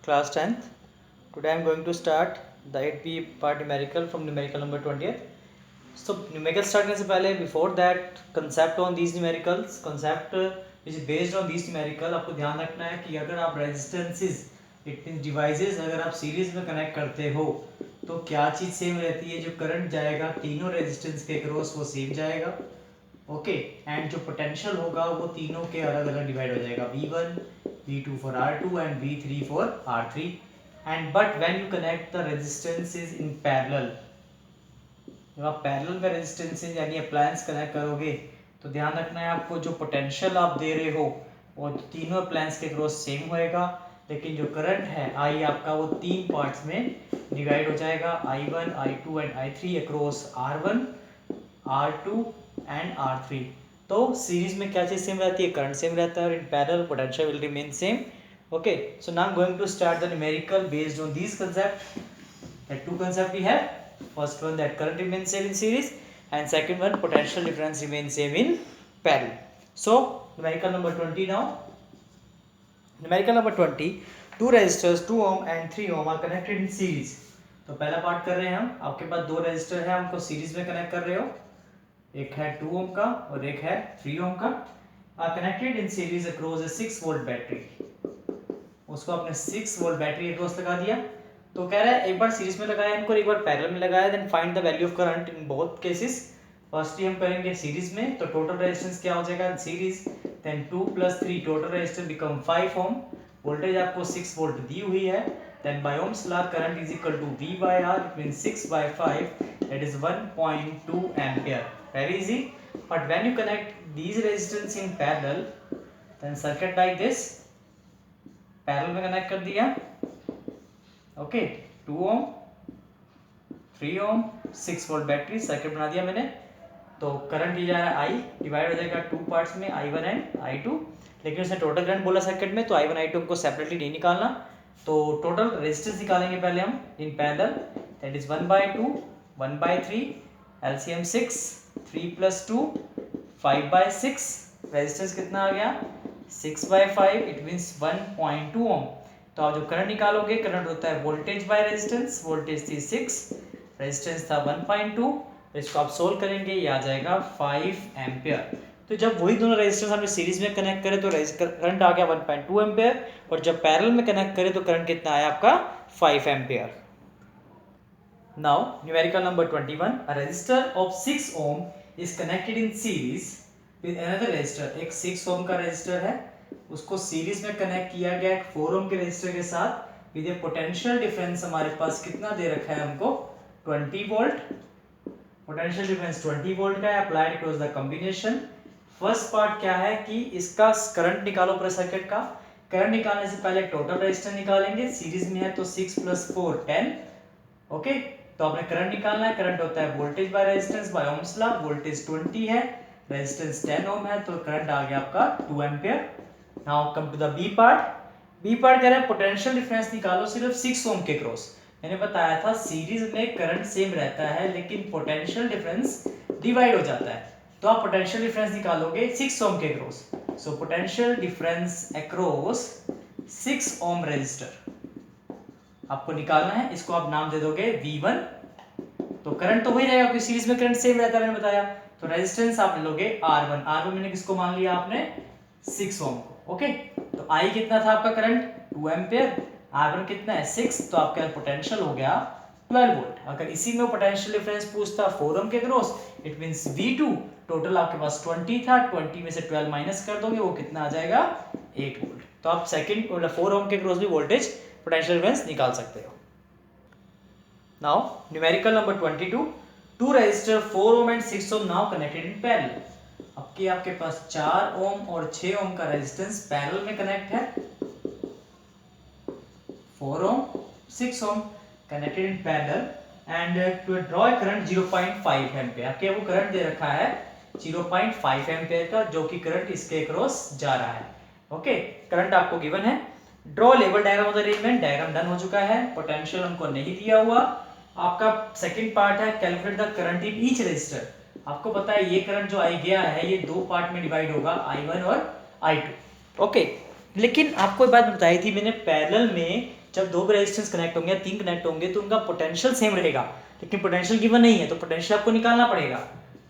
class 10th. Today I am going to start the 8B part numerical from numerical number 20th. So numerical start करने से पहले before that concept on these numericals, concept which is based on these numerical, आपको ध्यान रखना है कि अगर आप resistances it means devices अगर आप सीरीज में कनेक्ट करते हो तो क्या चीज़ सेम रहती है, जो करंट जाएगा तीनों रेजिस्टेंस के क्रॉस वो सेम जाएगा, ओके एंड जो पोटेंशियल होगा वो तीनों के अलग अलग डिवाइड हो जाएगा, V1 V2 for R2 and V3 for R3 and but when you connect the resistances in parallel, जब आप पैरेलल में रेजिस्टेंसेस यानी अप्लायंस कनेक्ट करोगे तो ध्यान रखना है आपको जो पोटेंशियल आप दे रहे हो वो तीनों अप्लायंस के क्रॉस सेम होएगा, लेकिन जो करंट है आई आपका वो तीन पार्ट्स में डिवाइड हो जाएगा, I1 I2 and I3 across R1 R2 and R3। तो सीरीज में क्या चीज सेम रहती है, करंट सेम रहता है और in parallel potential will remain same. Okay, so now I am going to start the numerical based on this concept. The two concept we have, first one that current remains same in series and second one potential difference remains same in parallel. So numerical number 20 now. Numerical number 20, two resistors 2 ohm and 3 ohm are connected in series. तो पहला part कर रहे हैं हम, आपके पास दो resistor है, हमको सीरीज में कनेक्ट कर रहे हो, एक है 2 ओम का और एक है 3 ओम का, are connected in series across a 6 volt battery. उसको आपने 6 वोल्ट बैटरी अक्रॉस लगा दिया, तो कह रहा है एक बार सीरीज में लगाया इनको, एक बार पैरेलल में लगाया, then find the value of current in both cases. Firstly हम करेंगे सीरीज में, तो टोटल रेजिस्टेंस क्या हो जाएगा in series, then 2 + 3 total resistance become 5 ohm, voltage आपको 6 वोल्ट दी हुई है, then by Ohm's law current is equal to V by R, it means 6/5 that is 1.2 ampere. Very easy, but when you connect these resistance in parallel then circuit like this, parallel में connect कर दिया, okay 2 ohm 3 ohm 6 volt battery circuit बना दिया मैंने। तो current दिया जा रहा है I, डिवाइड हो जाएगा टू पार्ट्स में I1 एंड I2, लेकिन उसने टोटल करंट बोला सर्किट में, तो I1 I2 हमको सेपरेटली नहीं निकालना, तो टोटल रेजिस्टेंस निकालेंगे पहले हम in parallel, that is 1/2 1/3 LCM 6 3 + 2 5/6, resistance कितना आ गया 6/5, इट मींस 1.2 ओम। तो आप जो करंट निकालोगे, करंट होता है वोल्टेज बाय रेजिस्टेंस, वोल्टेज थी 6, रेजिस्टेंस था 1.2, इसको आप सोल्व करेंगे ये आ जाएगा 5 एम्पियर। तो जब वही दोनों रेजिस्टेंस हमने सीरीज में कनेक्ट करे तो करंट आ गया 1.2 एम्पियर, और जब पैरेलल में कनेक्ट करे तो करंट कितना आया आपका 5 ampere. Now numerical number 21, a resistor of 6 ohm is connected in series with another resistor. एक 6 ओम का रेजिस्टर है, उसको सीरीज में कनेक्ट किया गया एक 4 ओम के रेजिस्टर के साथ, विद ए पोटेंशियल डिफरेंस हमारे पास कितना दे रखा है हमको 20 वोल्ट, पोटेंशियल डिफरेंस 20 वोल्ट का है, applied across the combination. First part क्या है कि इसका करंट निकालो पूरे सर्किट का, करंट निकालने से पहले टोटल रेजिस्टेंस निकालेंगे, सीरीज में है तो 6 + 4 10, ओके। तो आपने करंट निकालना है, करंट होता है voltage by resistance bye Ohm's law, voltage 20 है, रेजिस्टेंस 10 ओम है, तो करंट आ गया आपका 2 ampere. Now come to the B part. B part कह रहा है पोटेंशियल डिफरेंस निकालो सिर्फ 6 ओम के क्रॉस। मैंने बताया था सीरीज में करंट सेम रहता है लेकिन पोटेंशियल डिफरेंस डिवाइड हो जाता है, तो आप पोटेंशियल डिफरेंस निकालोगे 6 ओम के cross. So potential difference across 6 ohm resistor आपको निकालना है, इसको आप नाम दे दोगे V1। तो करंट तो वही रहेगा क्योंकि सीरीज में करंट सेम रहता है, मैंने बताया। तो रेजिस्टेंस आप लोगे R1, R1 मैंने किसको मान लिया आपने 6 ओम को, ओके। तो I कितना था आपका करंट 2 एम्पियर, R1 कितना है 6, तो आपका पोटेंशियल हो गया 12 वोल्ट। अगर इसी में पोटेंशियल डिफरेंस पूछता 4 ओम के cross, it means V2 total आपके पास 20 था, 20 में से 12 माइनस कर दोगे वो कितना आ जाएगा 8 वोल्ट। तो आप सेकंड 4 ओम के क्रॉस भी वोल्टेज पोटेंशियल डिफरेंस निकाल सकते हो। Now numerical number 22, two resistor 4 ohm and 6 ohm now connected in parallel. आपके पास 4 ओम और 6 ओम का रेजिस्टेंस पैरेलल में कनेक्ट है, 4 ohm 6 ohm connected in parallel and to draw current 0.5 ampere. आपके वो करंट दे रखा है 0.5 एम्पियर का, जो कि करंट इसके अक्रॉस जा रहा है, ओके। करंट आपको गिवन है, ड्रॉ लेवल diagram of the arrangement, diagram done हो चुका है, पोटेंशियल हमको नहीं दिया हुआ। आपका सेकंड पार्ट है calculate the current in each resistor. आपको पता है ये करंट जो आई गया है ये दो पार्ट में डिवाइड होगा, I1 और I2, ओके। लेकिन आपको एक बात बताई थी मैंने, पैरेलल में जब दो रेजिस्टेंस कनेक्ट होंगे, 3 कनेक्ट होंगे तो उनका पोटेंशियल सेम रहेगा, लेकिन पोटेंशियल गिवन नहीं है तो पोटेंशियल आपको निकालना पड़ेगा।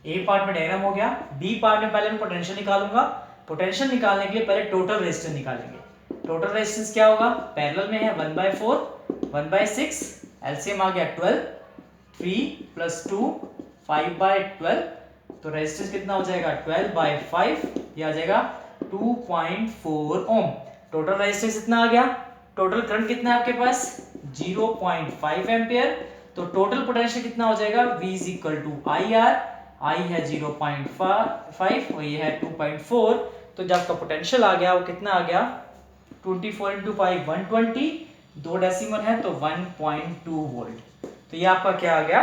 ए पार्ट में डायग्राम हो गया, बी पार्ट में पहले मैं पोटेंशियल निकालूंगा। पोटेंशियल निकालने के लिए पहले टोटल रेजिस्टेंस निकालेंगे। टोटल रेजिस्टेंस क्या होगा, पैरेलल में है 1/4 1/6, एलसीएम आ गया 12, 3 + 2 5/12, तो रेजिस्टेंस कितना हो जाएगा 12/5, ये आ जाएगा 2.4 ओम। टोटल रेजिस्टेंस इतना आ गया। टोटल करंट कितना है आपके पास 0.5 एम्पियर, तो टोटल पोटेंशियल कितना हो जाएगा V = IR, I है 0.5 और ये है 2.4, तो जब आपका पोटेंशियल आ गया वो कितना आ गया 24 × 5 120, 2 डेसिमल है तो 1.2 वोल्ट। तो ये आपका क्या आ गया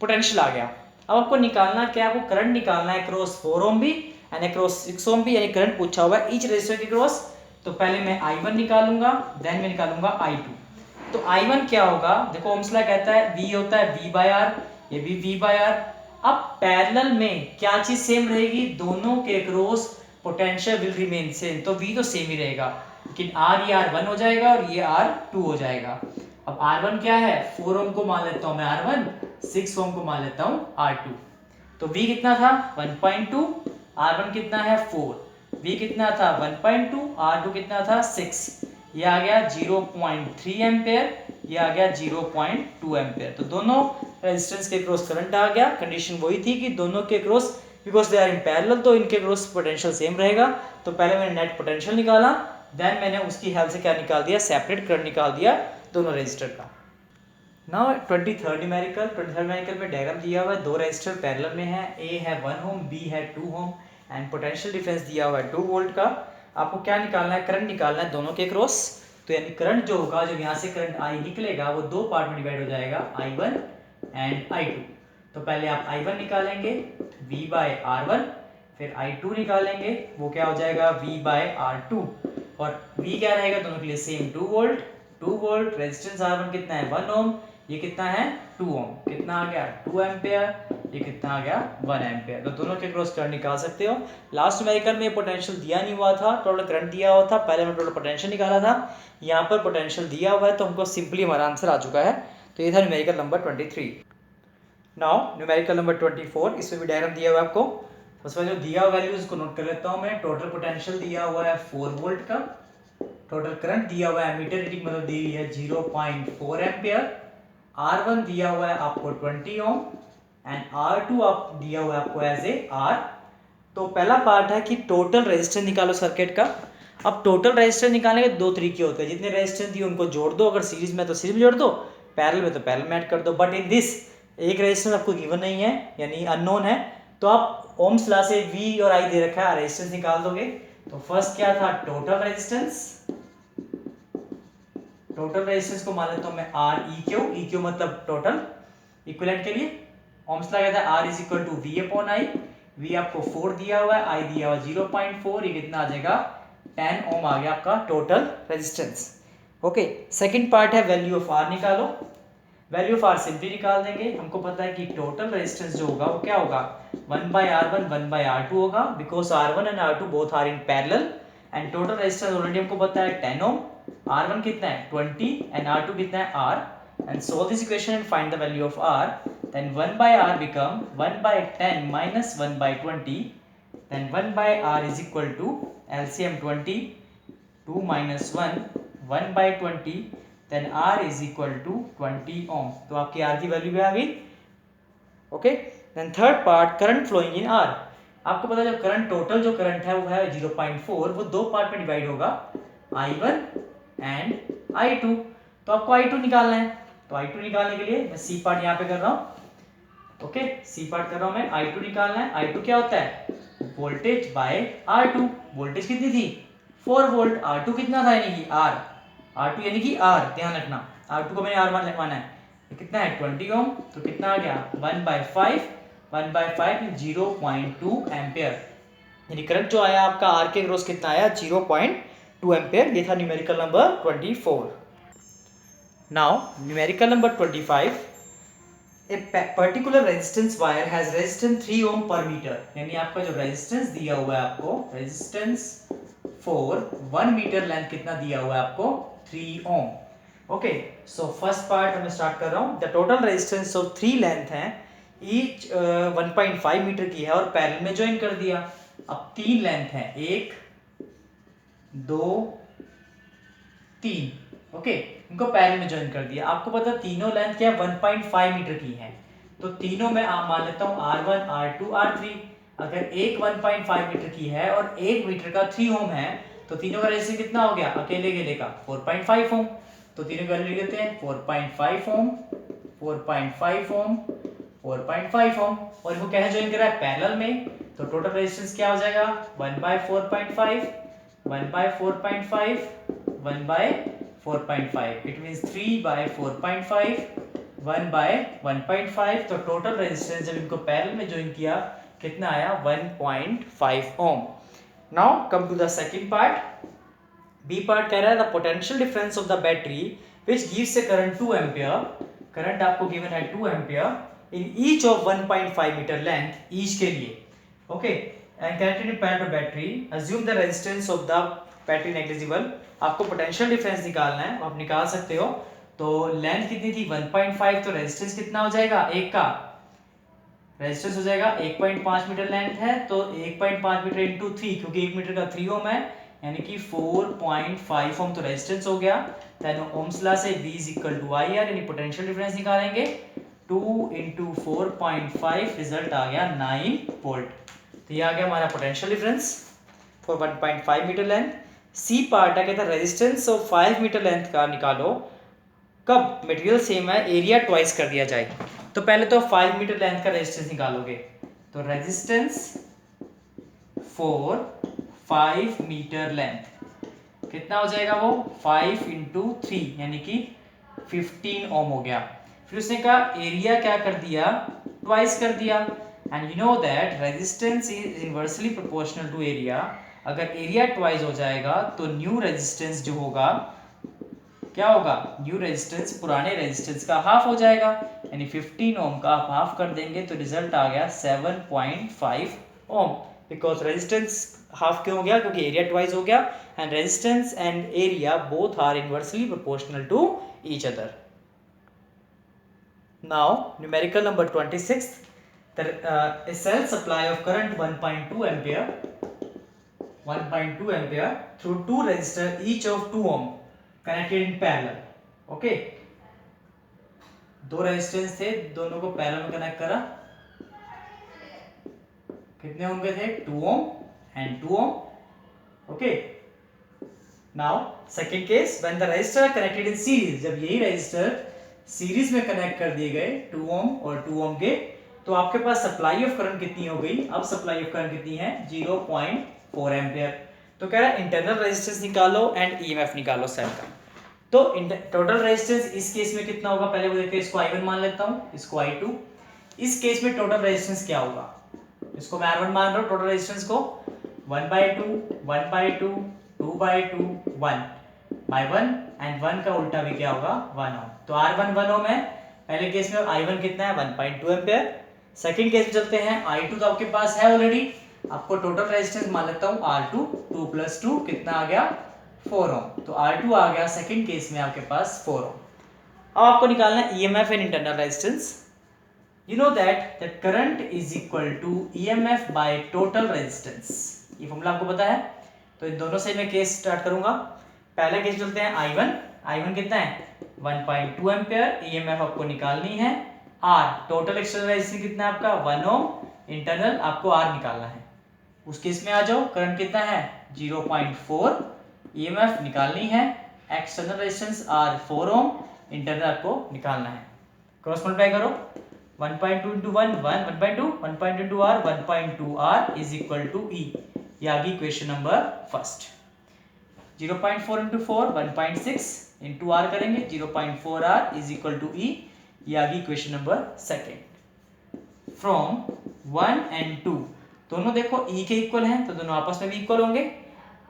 पोटेंशियल आ गया। अब आपको निकालना क्या है, आपको करंट निकालना है अक्रॉस 4 ओम भी एंड अक्रॉस 6 ओम भी, यानी करंट पूछा हुआ है ईच रेजिस्टर के अक्रॉस। तो पहले मैं I1 निकालूंगा, देन मैं निकालूंगा I2। तो I1 क्या होगा, देखो ओम्स लॉ कहता है V होता है V/R, ये भी V/R। अब पैरेलल में क्या चीज सेम रहेगी, दोनों के across potential will remain same, तो V तो सेम ही रहेगा, लेकिन R ये R1 हो जाएगा और ये R2 हो जाएगा। अब R1 क्या है 4 ओम को मान लेता हूं मैं R1, 6 ओम को मान लेता हूं R2। तो V कितना था 1.2, R1 कितना है 4, V कितना था 1.2, R2 कितना था 6, ये आ गया 0.3 एम्पेयर, ये आ गया 0.2 एम्पेयर। तो दोनों रेजिस्टेंस के क्रॉस करंट आ गया। कंडीशन वही थी कि दोनों के cross because they are in parallel तो इनके क्रॉस पोटेंशियल सेम रहेगा। तो पहले मैंने नेट पोटेंशियल निकाला, देन मैंने उसकी हेल्प से क्या निकाल दिया, सेपरेट करंट निकाल दिया दोनों रेजिस्टर का। नाउ 23rd न्यूमेरिकल में डायग्राम दिया हुआ है, दो रेजिस्टर पैरेलल में है, ए है 1 ओम, बी है 2 ओम एंड पोटेंशियल डिफरेंस दिया हुआ है 2 वोल्ट का। आपको क्या निकालना है, करंट निकालना है दोनों के क्रॉस। तो यानी करंट जो होगा, जो यहाँ से करंट I निकलेगा वो दो पार्ट में डिवाइड हो जाएगा, I1 एंड I2। तो पहले आप I1 निकालेंगे V/R1, फिर I2 निकालेंगे, वो क्या हो जाएगा V/R2, और V क्या रहेगा दोनों के लिए same 2 volt. 2 volt resistance R1 कितना है 1 ओम, ये कितना है 2 ओम, कितना आ गया 2 एम्पियर, ये कितना आ गया 1 एम्पियर। तो दोनों के क्रॉस करंट निकाल सकते हो। लास्ट न्यूमेरिकल में पोटेंशियल दिया नहीं हुआ था, टोटल करंट दिया हुआ था, पहले हमने टोटल पोटेंशियल निकाला था, यहाँ पर पोटेंशियल दिया हुआ है तो हमको सिंपली हमारा आंसर आ चुका है। तो ये था numerical number 23। Now numerical number 24, इसमें भी डायग्राम दिया हुआ है आपको। उसमें जो दिया हुआ वैल्यू उसको नोट कर लेता हूँ मैं। टोटल पोटेंशियल दिया हुआ है 4 वोल्ट का, टोटल करंट दिया हुआ है, मीटर रीडिंग मतलब दी हुई है 0.4 एम्पियर, R1 दिया हुआ है आपको 20 ओम एंड R2 आप दिया हुआ है आपको एज ए R। तो पहला पार्ट है कि टोटल रेजिस्टेंस निकालो सर्किट का। अब टोटल रेजिस्टेंस निकालने के दो तरीके होते हैं, जितने रेजिस्टेंस दिए उनको जोड़ दो, अगर सीरीज में तो सीरीज में जोड़ दो, पैरेलल में तो पैरेलल में ऐड कर दो। बट इन दिस एक रेजिस्टेंस आपको गिवन नहीं है, यानी अननोन है, तो आप ओम्स लॉ से V और I दे रखा है, रेजिस्टेंस निकाल दोगे। तो फर्स्ट क्या था टोटल रेजिस्टेंस, टोटल रेजिस्टेंस को मान लेता हूं मैं REQ मतलब टोटल, इक्विवेलेंट के लिए ओम्स लॉ कहता है R = V/I। V आपको 4 दिया हुआ है, I दिया हुआ 0.4, ये कितना आ जाएगा 10 ओम आ गया आपका total resistance. Okay, second part है वैल्यू ऑफ R निकालो। वैल्यू ऑफ R सिंपली निकाल देंगे। हमको पता है कि टोटल रेजिस्टेंस जो होगा वो क्या होगा 1/R1 1/R2 होगा, because R1 and R2 both are in parallel and total resistance already हमको पता है 10 ओम, R1 कितना है 20 एंड R2 कितना है R, and solve this equation and find the value of R. Then 1/R become 1/10 minus 1/20, then 1/R is equal to LCM 20, 2 minus 1, 1/20, then R is equal to 20 ohm. तो आपकी R की value भी आ गई। Okay, then third part current flowing in R। आपको पता है जब current total जो करंट है वो है 0.4, वो दो पार्ट में डिवाइड होगा, I1 एंड I2। तो आपको I2 निकालना है, तो I2 निकालने के लिए मैं C पार्ट यहाँ पे कर रहा हूँ। ओके, C पार्ट कर रहा हूँ मैं, I2 निकालना है। I2 क्या होता है वोल्टेज बाय R2। वोल्टेज कितनी थी 4 वोल्ट, R2 कितना था यानी कि R, R2 यानी कि R, ध्यान रखना R2 को मैंने R मान लिखवाना है, कितना है 20 ओम, तो कितना आ गया 1/5, 1/5 0.2 एम्पियर, यानी करंट जो आया आपका R के क्रॉस कितना आया 0.2 एम्पियर। ये था numerical number 24। Now numerical number 25, a particular resistance wire has resistance 3 ohm per meter, यानी आपका जो रेजिस्टेंस दिया हुआ है आपको रेजिस्टेंस फॉर 1 मीटर लेंथ कितना दिया हुआ है आपको 3 ओम। ओके, सो फर्स्ट पार्ट मैं स्टार्ट कर रहा हूँ। The total resistance of 3 length है, ईच 1.5 मीटर की है और पैरेलल में ज्वाइन कर दिया। अब 3 लेंथ है, 1 2 3, ओके, इनको पैरेलल में ज्वाइन कर दिया। आपको पता तीनों लेंथ क्या 1.5 मीटर की है, तो तीनों में आप मान लेता हूँ R1 R2 R3। अगर एक 1.5 मीटर की है और 1 मीटर का 3 ओम है, तो तीनों का रेजिस्टेंस कितना हो गया अकेले अकेले का 4.5 ओम। तो तीनों का वैल्यू लेते हैं 4.5 ओम 4.5 ओम 4.5 ओम, और इनको कैसे ज्वाइन करा है पैरेलल में, तो टोटल रेजिस्टेंस क्या हो जाएगा 1/4.5 1/4.5 1/4.5, इट मींस 3/4.5 1/1.5। तो टोटल रेजिस्टेंस जब इनको पैरेलल में ज्वाइन किया कितना आया 1.5 ohm. Now come to the second part. B part कह रहा है the potential difference of the battery which gives a current 2 ampere, current आपको गिवन है 2 ampere in each of 1.5 metre length each के लिए। Okay, and connected in parallel to battery, assume the resistance of the battery negligible. आपको potential difference निकालना है, आप निकाल सकते हो। तो लेंथ कितनी थी 1.5, तो रेजिस्टेंस कितना हो जाएगा एक का रेजिस्टेंस हो जाएगा 1.5 मीटर लेंथ है, तो 1.5 मीटर इंटू 3, क्योंकि 1 मीटर का 3 ओम है, यानी कि 4.5 ओम तो रेजिस्टेंस हो गया। देन ओम्स लॉ से V is equal to I R, यानी पोटेंशियल डिफरेंस निकालेंगे 2 इंटू 4.5, रिजल्ट आ गया 9 वोल्ट। तो ये आ गया हमारा potential difference for 1.5 metre length. C part है, कहता है रेजिस्टेंस ऑफ 5 मीटर लेंथ का निकालो कब मटेरियल सेम है एरिया ट्वाइस कर दिया जाए। तो पहले तो 5 मीटर लेंथ का रेजिस्टेंस निकालोगे, तो रेजिस्टेंस फॉर 5 मीटर लेंथ कितना हो जाएगा वो 5 इंटू 3, यानी कि 15 ओम हो गया। फिर उसने कहा एरिया क्या कर दिया ट्वाइस कर दिया, and you know that resistance is inversely proportional to area. अगर एरिया ट्वाइस हो जाएगा तो न्यू रेजिस्टेंस जो होगा क्या होगा, न्यू रेजिस्टेंस पुराने रेजिस्टेंस का हाफ हो जाएगा, यानी 15 ओम का आप हाफ कर देंगे तो रिजल्ट आ गया 7.5 ओम। बिकॉज रेजिस्टेंस हाफ क्यों हो गया, क्योंकि एरिया ट्वाइस हो गया, and resistance and area both are inversely proportional to each other. Now numerical number 26, a cell supply of current 1.2 ampere through two resistor each of 2 ohm connected in parallel। Okay, दो resistance थे, दोनों को parallel में connect करा, कितने ओम के थे 2 ohm and 2 ohm. Okay, now second case when the resistor are connected in series, जब यही रेजिस्टर सीरीज में कनेक्ट कर दिए गए 2 ओम और 2 ओम के, तो आपके पास सप्लाई ऑफ करंट कितनी हो गई, अब सप्लाई ऑफ करंट कितनी है 0.4 एम्पियर। तो कह रहा है इंटरनल रेजिस्टेंस निकालो एंड ईएमएफ निकालो सेल का। तो टोटल रेजिस्टेंस इस केस में कितना होगा, पहले वो देखते हैं, इसको I1 मान लेता हूं, इसको I2। इस केस में टोटल रेजिस्टेंस क्या होगा, इसको मैं R1 मान रहा हूं, टोटल रेजिस्टेंस को 1/2 1/2 2/2 1/1, एंड 1 का उल्टा भी क्या होगा 1 ओम। तो R1 1 ओम है, पहले केस में I1 कितना है 1.2 एम्पियर। सेकंड केस में चलते हैं, I2 तो आपके पास है ऑलरेडी, आपको टोटल रेजिस्टेंस मान लेता हूं R2, 2 + 2 कितना आ गया 4 ओम। तो R2 आ गया सेकंड केस में आपके पास 4 ओम। अब आपको निकालना है EMF and internal resistance. You know that the current is equal to EMF by total resistance, ये फॉर्मूला आपको पता है। तो इन दोनों से मैं केस स्टार्ट करूंगा। पहला केस चलते हैं I1 कितना है 1.2 एम्पियर, EMF आपको निकालनी है R, टोटल एक्सटर्नल रेजिस्टेंस कितना है आपका 1 ओम, इंटरनल आपको R निकालना है। उस केस में आ जाओ, करंट कितना है 0.4, EMF निकालनी है, एक्सटर्नल रेजिस्टेंस R 4 ओम, इंटरनल आपको निकालना है। क्रॉस मल्टीप्लाई करो, 1.2 into 1 1 1.2 1.2 into R 1.2 R is equal to E। ये आ गई equation number first. 0.4 into 4 1.6 into R करेंगे, 0.4 R is equal to E। ये आ गई equation number second. From 1 and 2 दोनों देखो E के इक्वल हैं, तो दोनों आपस में भी इक्वल होंगे।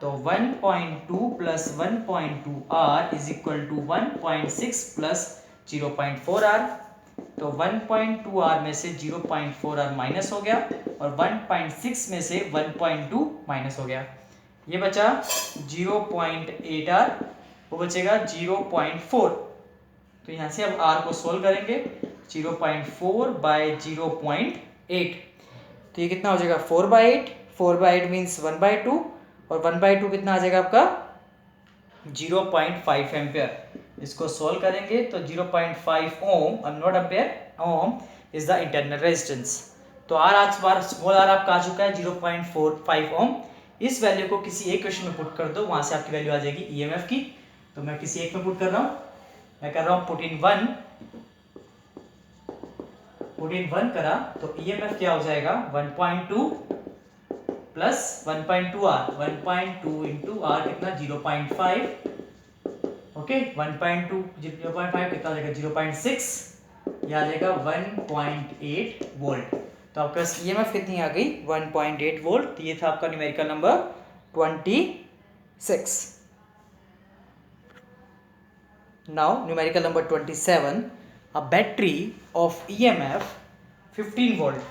तो 1.2 plus 1.2 R is equal to 1.6 plus 0.4 R। तो 1.2 R में से 0.4 R माइनस हो गया, और 1.6 में से 1.2 माइनस हो गया। ये बचा 0.8 आर, वो बचेगा 0.4। तो यहाँ से अब आर को सोल्व करेंगे, 0.4 बाई 0.8, तो ये कितना हो जाएगा 4/8। 4/8 मीन्स 1/2, और 1/2 कितना आ जाएगा आपका 0.5 एम्पियर। इसको सोल्व करेंगे तो 0.5 ohm, not ampere, ohm is the internal resistance. तो आर आज बार स्मॉल आर आपका आ चुका है 0.45 ओम। इस वैल्यू को किसी एक क्वेश्चन में पुट कर दो, वहां से आपकी वैल्यू आ जाएगी ईएमएफ की। तो मैं किसी एक में पुट कर रहा हूँ, मैं कर रहा हूँ पुट इन 1 करा तो ईएमएफ क्या हो जाएगा 1.2 प्लस 1.2 आर, 1.2 इंटू आर कितना 0.5, ओके 1.2 0.5 कितना आ जाएगा 0.6, यह आ जाएगा 1.8 वोल्ट। तो आपका ईएमएफ कितनी आ गई 1.8 वोल्ट। तो ये था आपका numerical number 26। Now numerical number 27, a battery of EMF 15 volt.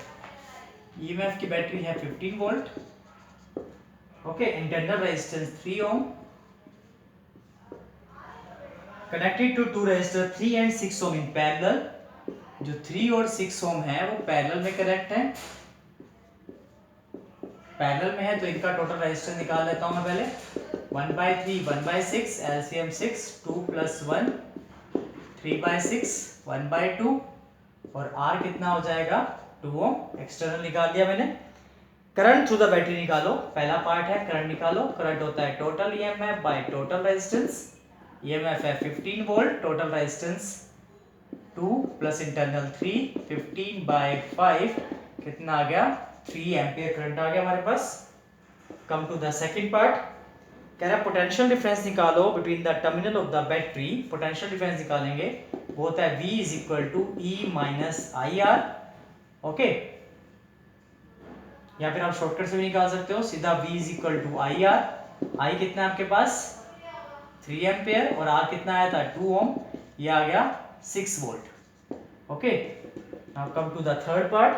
EMF की बैटरी है 15 volt, okay, internal resistance 3 ohm, connected to two resistor 3 and 6 ohm in parallel. जो 3 और 6 ओम है वो पैरेलल में कनेक्ट है, पैरेलल में है, तो इनका टोटल रेजिस्टेंस निकाल लेता हूं मैं पहले। 1/3 1/6, एलसीएम 6, 2 + 1 3/6, 1/2, और आर कितना हो जाएगा 2 ओम। एक्सटर्नल निकाल दिया मैंने। करंट थ्रू द बैटरी निकालो, पहला पार्ट है करंट निकालो। करंट होता है total EMF bye total resistance. EMF है 15 volt, total resistance 2 plus internal 3, 15/5 कितना आ गया 3 एम्पियर करंट आ गया हमारे पास। Come to the second part, कह रहा है पोटेंशियल डिफरेंस निकालो between the terminal of the battery. Potential difference निकालेंगे, वो होता है V = E - IR, ओके, या फिर आप शॉर्टकट से भी निकाल सकते हो सीधा V = IR। I कितना है आपके पास 3 एम्पियर, और R कितना आया था 2 ओम, ये आ गया 6 volt, okay. Now come to the third part,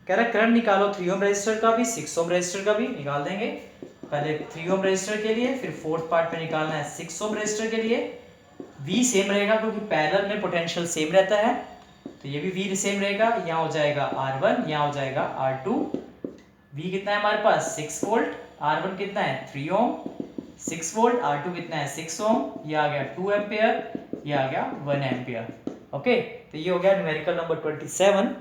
कह रहा है करंट निकालो 3 ओम रेजिस्टर का भी 6 ओम रेजिस्टर का भी। निकाल देंगे, पहले 3 ओम रेजिस्टर के लिए, फिर फोर्थ पार्ट में निकालना है 6 ओम रेजिस्टर के लिए। V सेम रहेगा क्योंकि पैरेलल में पोटेंशियल सेम रहता है, तो ये भी V सेम रहेगा। यहाँ हो जाएगा R1, यहाँ हो जाएगा R2। V कितना है हमारे पास 6 वोल्ट, R1 कितना है 3 ओम, 6 वोल्ट, R2 कितना है 6 ओम, ये आ गया 2 एम्पियर, ये आ गया 1 एम्पियर, ओके। तो ये हो गया न्यूमेरिकल नंबर 27।